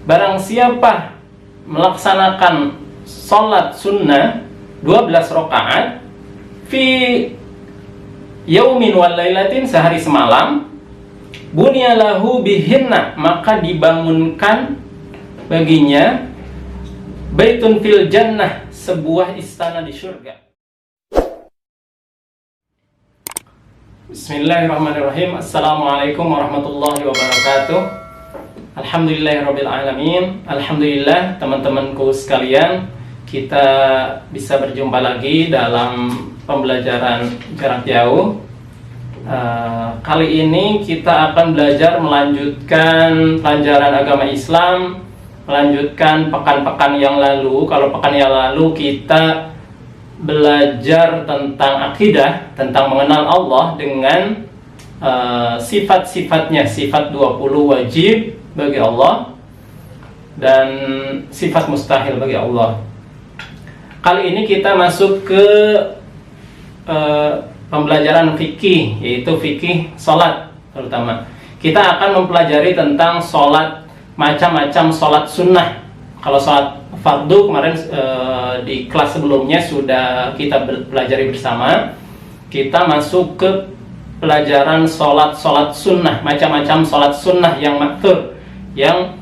Barang siapa melaksanakan sholat sunnah 12 rakaat fi yaumin wal lailatin, sehari semalam, bunyalahu bihinna, maka dibangunkan baginya baitun fil jannah, sebuah istana di surga. Bismillahirrahmanirrahim. Assalamualaikum warahmatullahi wabarakatuh. Alhamdulillahirabbil alamin. Alhamdulillah teman-temanku sekalian, kita bisa berjumpa lagi dalam pembelajaran jarak jauh. Kali ini kita akan belajar melanjutkan pelajaran agama Islam, melanjutkan pekan-pekan yang lalu. Kalau pekan yang lalu kita belajar tentang akidah, tentang mengenal Allah dengan sifat-sifatnya, sifat 20 wajib bagi Allah dan sifat mustahil bagi Allah. Kali ini kita masuk ke pembelajaran fikih, yaitu fikih sholat terutama. Kita akan mempelajari tentang sholat, macam-macam sholat sunnah. Kalau sholat fardu kemarin di kelas sebelumnya sudah kita pelajari bersama. Kita masuk ke pelajaran sholat sunnah, macam-macam sholat sunnah yang maktur, yang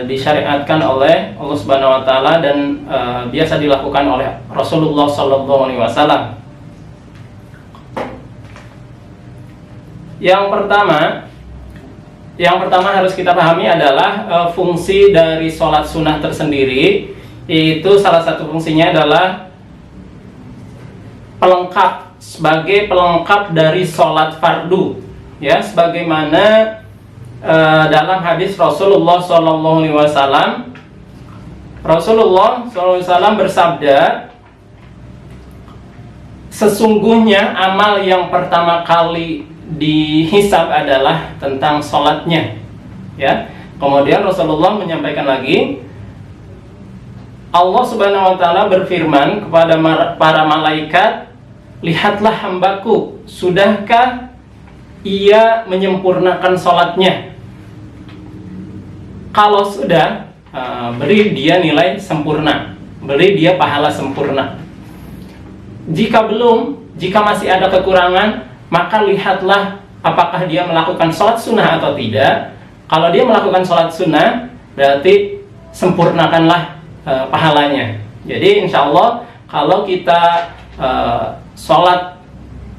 disyariatkan oleh Allah Subhanahu Wa Taala dan biasa dilakukan oleh Rasulullah Sallallahu Alaihi Wasallam. Yang pertama harus kita pahami adalah fungsi dari sholat sunnah tersendiri. Itu salah satu fungsinya adalah pelengkap, sebagai pelengkap dari sholat fardu, ya, sebagaimana dalam hadis Rasulullah SAW. Rasulullah SAW bersabda, sesungguhnya amal yang pertama kali dihisab adalah tentang sholatnya, ya. Kemudian Rasulullah menyampaikan lagi, Allah Subhanahu Wa Taala berfirman kepada para malaikat, lihatlah hambaku, sudahkah ia menyempurnakan sholatnya? Kalau sudah, beri dia nilai sempurna, beri dia pahala sempurna. Jika belum, jika masih ada kekurangan, maka lihatlah apakah dia melakukan sholat sunnah atau tidak. Kalau dia melakukan sholat sunnah, berarti sempurnakanlah pahalanya. Jadi insya Allah kalau kita sholat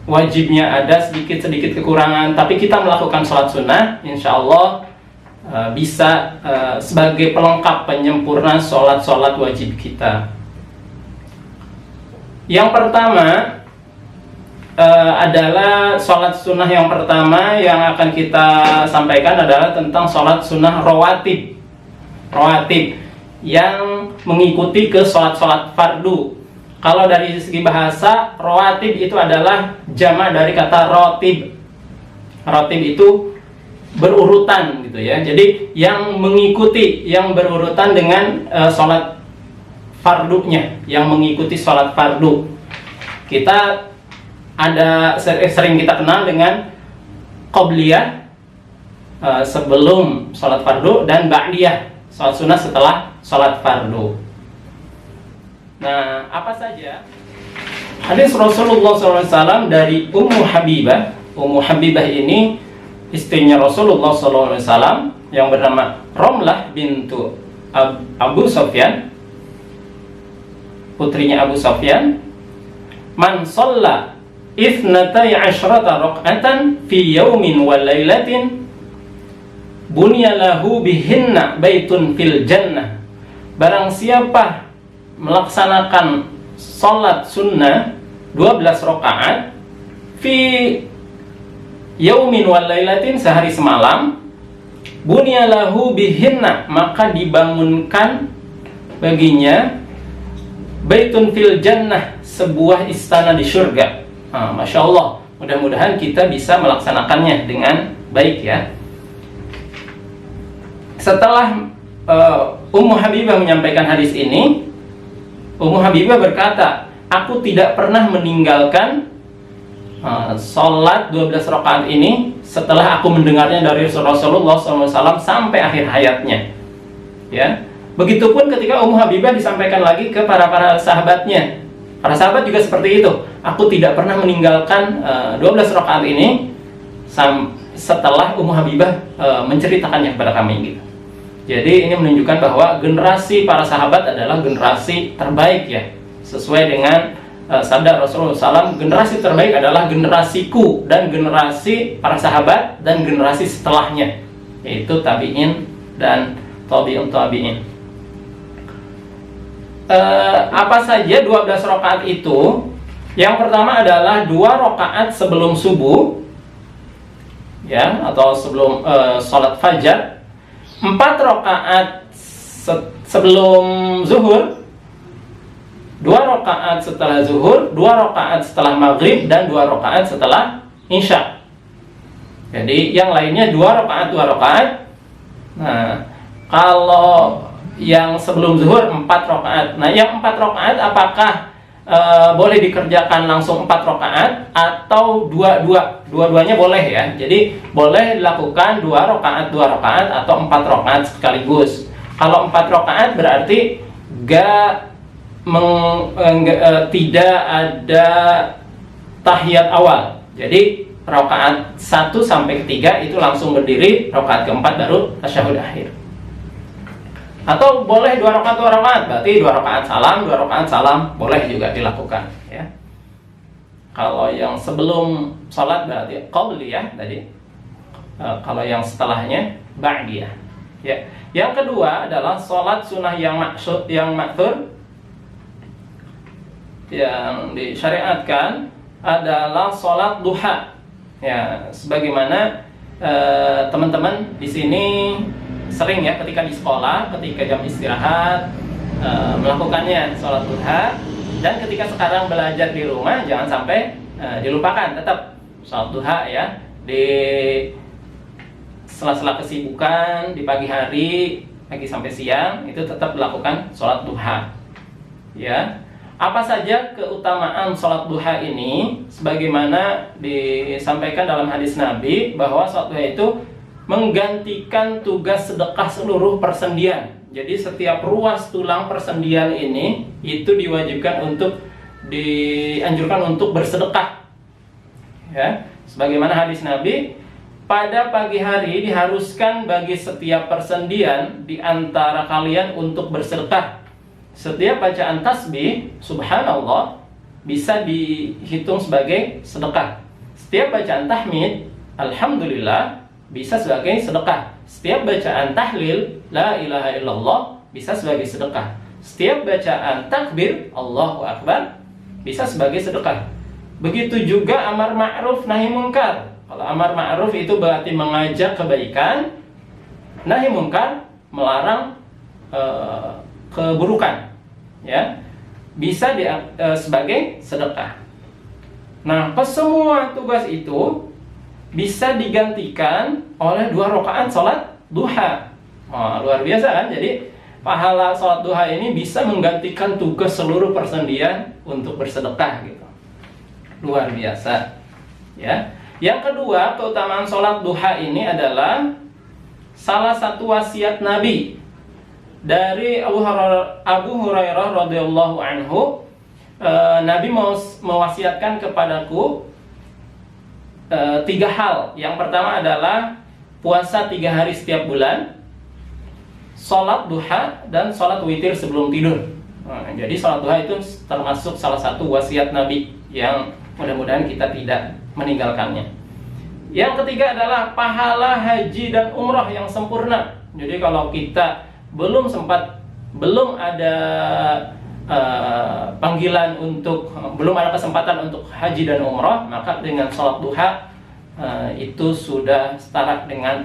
wajibnya ada sedikit-sedikit kekurangan, tapi kita melakukan sholat sunnah, insya Allah bisa sebagai pelengkap penyempurna sholat wajib kita. Yang pertama adalah sholat sunnah yang pertama yang akan kita sampaikan adalah tentang sholat sunnah rawatib yang mengikuti ke sholat fardu. Kalau dari segi bahasa, rawatib itu adalah jamak dari kata rotib. Rotib itu berurutan gitu ya. Jadi yang mengikuti, yang berurutan dengan sholat fardunya, yang mengikuti sholat fardu. Kita ada sering kita kenal dengan qobliyah sebelum sholat fardu dan ba'diyah, sholat sunnah setelah sholat fardu. Nah, apa saja hadis Rasulullah SAW dari Ummu Habibah. Ummu Habibah ini istrinya Rasulullah SAW yang bernama Romlah bintu Abu Sufyan, putrinya Abu Sufyan. Man shalla Ifnatai asyrata raq'atan fi yaumin wal lailatin bunyalahu bihinna baitun fil jannah. Barang siapa melaksanakan sholat sunnah 12 rakaat fi yaumin wal lailatin, sehari semalam, bunyalahu bihinna, maka dibangunkan baginya baitun fil jannah, sebuah istana di surga. Masya Allah, mudah-mudahan kita bisa melaksanakannya dengan baik ya. Setelah Ummu Habibah menyampaikan hadis ini, Ummu Habibah berkata, aku tidak pernah meninggalkan sholat 12 rakaat ini setelah aku mendengarnya dari Rasulullah SAW sampai akhir hayatnya. Ya, begitupun ketika Ummu Habibah disampaikan lagi ke para sahabatnya. Para sahabat juga seperti itu. Aku tidak pernah meninggalkan 12 rakaat ini setelah Ummu Habibah menceritakannya kepada kami gitu. Jadi ini menunjukkan bahwa generasi para sahabat adalah generasi terbaik ya. Sesuai dengan sabda Rasulullah SAW, generasi terbaik adalah generasiku dan generasi para sahabat dan generasi setelahnya, yaitu tabi'in dan tabi'un tabi'in. Apa saja 12 rakaat itu? Yang pertama adalah 2 rakaat sebelum subuh, ya, atau sebelum sholat fajar. 4 rakaat sebelum zuhur, 2 rakaat setelah zuhur, 2 rakaat setelah maghrib, dan 2 rakaat setelah isya. Jadi yang lainnya 2 rakaat, 2 rakaat. Nah, kalau yang sebelum zuhur 4 rakaat. Nah, yang 4 rakaat apakah boleh dikerjakan langsung 4 rakaat atau dua-duanya boleh ya. Jadi boleh dilakukan 2 rakaat, 2 rakaat atau 4 rakaat sekaligus. Kalau 4 rakaat berarti tidak ada tahiyat awal. Jadi rakaat 1 sampai 3 itu langsung berdiri, rakaat keempat baru tasyahud akhir. Atau boleh 2 rakaat, 2 rakaat, berarti 2 rakaat salam, 2 rakaat salam, boleh juga dilakukan ya. Kalau yang sebelum salat berarti qabliyah tadi. Kalau yang setelahnya ba'diyah. Ya. Yang kedua adalah salat sunnah yang ma'thur, yang disyariatkan adalah salat duha. Ya, sebagaimana teman-teman di sini sering ya ketika di sekolah, ketika jam istirahat melakukannya salat duha, dan ketika sekarang belajar di rumah jangan sampai dilupakan, tetap salat duha ya di sela-sela kesibukan di pagi hari, pagi sampai siang itu tetap melakukan salat duha. Ya. Apa saja keutamaan salat duha ini? Sebagaimana disampaikan dalam hadis Nabi bahwa salat duha itu menggantikan tugas sedekah seluruh persendian. Jadi setiap ruas tulang persendian ini itu dianjurkan untuk bersedekah. Ya, sebagaimana hadis Nabi, pada pagi hari diharuskan bagi setiap persendian di antara kalian untuk bersedekah. Setiap bacaan tasbih, subhanallah, bisa dihitung sebagai sedekah. Setiap bacaan tahmid, alhamdulillah, bisa sebagai sedekah. Setiap bacaan tahlil, la ilaha illallah, bisa sebagai sedekah. Setiap bacaan takbir, Allahu Akbar, bisa sebagai sedekah. Begitu juga amar ma'ruf nahi munkar. Kalau amar ma'ruf itu berarti mengajak kebaikan, nahi munkar melarang keburukan, ya, bisa sebagai sedekah. Nah, semua tugas itu bisa digantikan oleh 2 rakaat salat duha. Luar biasa kan? Jadi pahala salat duha ini bisa menggantikan tugas seluruh persendian untuk bersedekah gitu. Luar biasa. Ya. Yang kedua, keutamaan salat duha ini adalah salah satu wasiat Nabi. Dari Abu Hurairah radhiyallahu anhu, Nabi mewasiatkan kepadaku 3 hal. Yang pertama adalah puasa 3 hari setiap bulan, salat duha, dan salat witir sebelum tidur. Jadi salat duha itu termasuk salah satu wasiat Nabi yang mudah-mudahan kita tidak meninggalkannya. Yang ketiga adalah pahala haji dan umrah yang sempurna. Jadi kalau kita belum ada panggilan belum ada kesempatan untuk haji dan umrah, maka dengan salat duha itu sudah setara dengan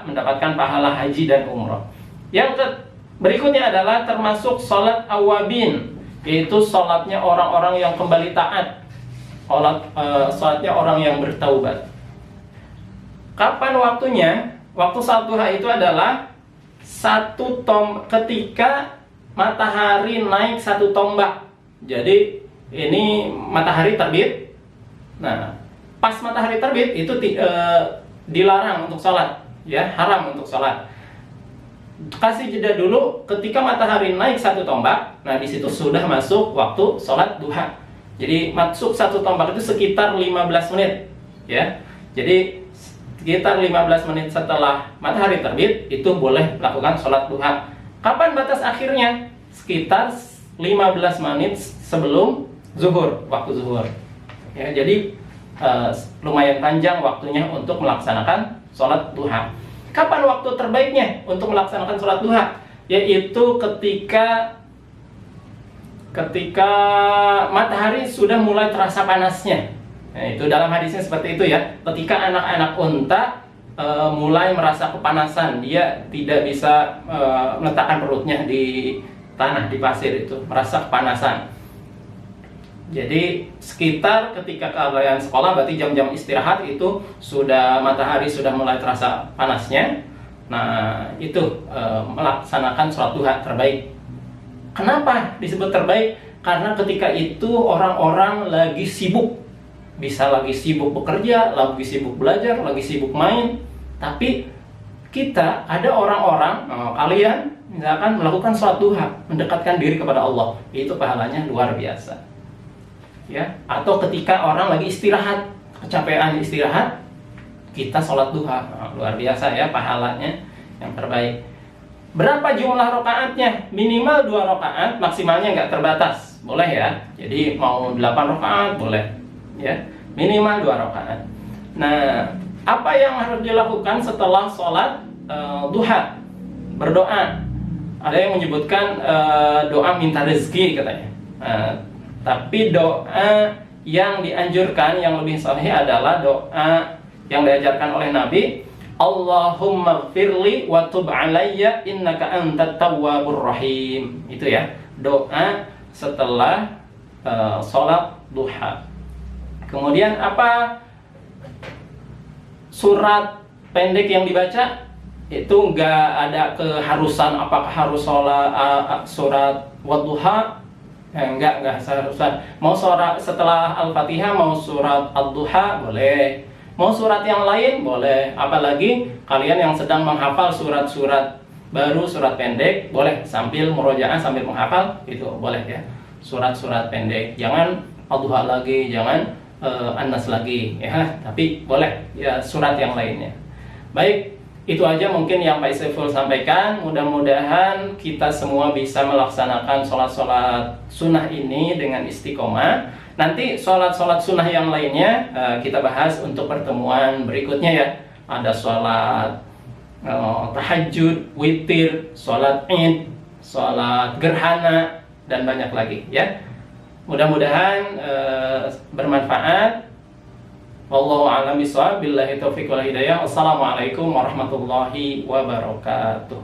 mendapatkan pahala haji dan umrah. Yang berikutnya adalah termasuk salat awabin, yaitu salatnya orang-orang yang kembali taat, salatnya orang yang bertaubat. Kapan waktunya? Waktu salat duha itu adalah ketika matahari naik 1 tombak. Jadi ini matahari terbit. Nah, pas matahari terbit itu dilarang untuk sholat, ya, haram untuk sholat. kasih jeda dulu ketika matahari naik 1 tombak. Nah, di situ sudah masuk waktu sholat duha. Jadi masuk 1 tombak itu sekitar 15 menit, ya. Jadi sekitar 15 menit setelah matahari terbit itu boleh melakukan sholat duha. Kapan batas akhirnya? Sekitar 15 menit sebelum zuhur, waktu zuhur. Ya, jadi lumayan panjang waktunya untuk melaksanakan sholat duha. Kapan waktu terbaiknya untuk melaksanakan sholat duha? Yaitu ketika matahari sudah mulai terasa panasnya. Nah, itu dalam hadisnya seperti itu ya. Ketika anak-anak unta mulai merasa kepanasan, dia tidak bisa meletakkan perutnya di tanah, di pasir itu, merasa kepanasan. Jadi sekitar ketika kalian sekolah, berarti jam-jam istirahat itu sudah matahari sudah mulai terasa panasnya. Nah, itu melaksanakan sholat duha terbaik. Kenapa disebut terbaik? Karena ketika itu orang-orang lagi sibuk. Bisa lagi sibuk bekerja, lagi sibuk belajar, lagi sibuk main. Tapi kita ada orang-orang, kalian misalkan melakukan sholat duha, mendekatkan diri kepada Allah, itu pahalanya luar biasa. Ya, atau ketika orang lagi istirahat, kecapean istirahat, kita sholat duha, luar biasa ya, pahalanya yang terbaik. Berapa jumlah rakaatnya? Minimal 2 rakaat, maksimalnya nggak terbatas, boleh ya. Jadi mau 8 rakaat boleh, ya, minimal 2 rakaat. Nah, apa yang harus dilakukan setelah sholat duha? Berdoa. Ada yang menyebutkan doa minta rezeki katanya. Tapi doa yang dianjurkan, yang lebih sahih adalah doa yang diajarkan oleh Nabi, Allahumma gfirli wa tub alayya innaka antat tawwabur rahim. Itu ya, doa setelah sholat duha. Kemudian apa? Surat pendek yang dibaca itu nggak ada keharusan apakah harus sholat surat wadduha. Enggak seharusnya. Mau surat setelah Al-Fatihah, mau surat Ad-Duha boleh. Mau surat yang lain boleh. Apalagi kalian yang sedang menghafal surat-surat baru, surat pendek, boleh sambil murojaah, sambil menghafal, itu boleh ya. Surat-surat pendek. Jangan Ad-Duha lagi, jangan An-Nas lagi ya, tapi boleh ya surat yang lainnya. Baik, itu aja mungkin yang Pak Saiful sampaikan. Mudah-mudahan kita semua bisa melaksanakan sholat-sholat sunnah ini dengan istiqomah. Nanti sholat-sholat sunnah yang lainnya kita bahas untuk pertemuan berikutnya ya. Ada sholat tahajud, witir, sholat id, sholat gerhana, dan banyak lagi ya. Mudah-mudahan bermanfaat. Wallahu a'lam bishawab. Billahi taufiq wal hidayah. Wassalamualaikum warahmatullahi wabarakatuh.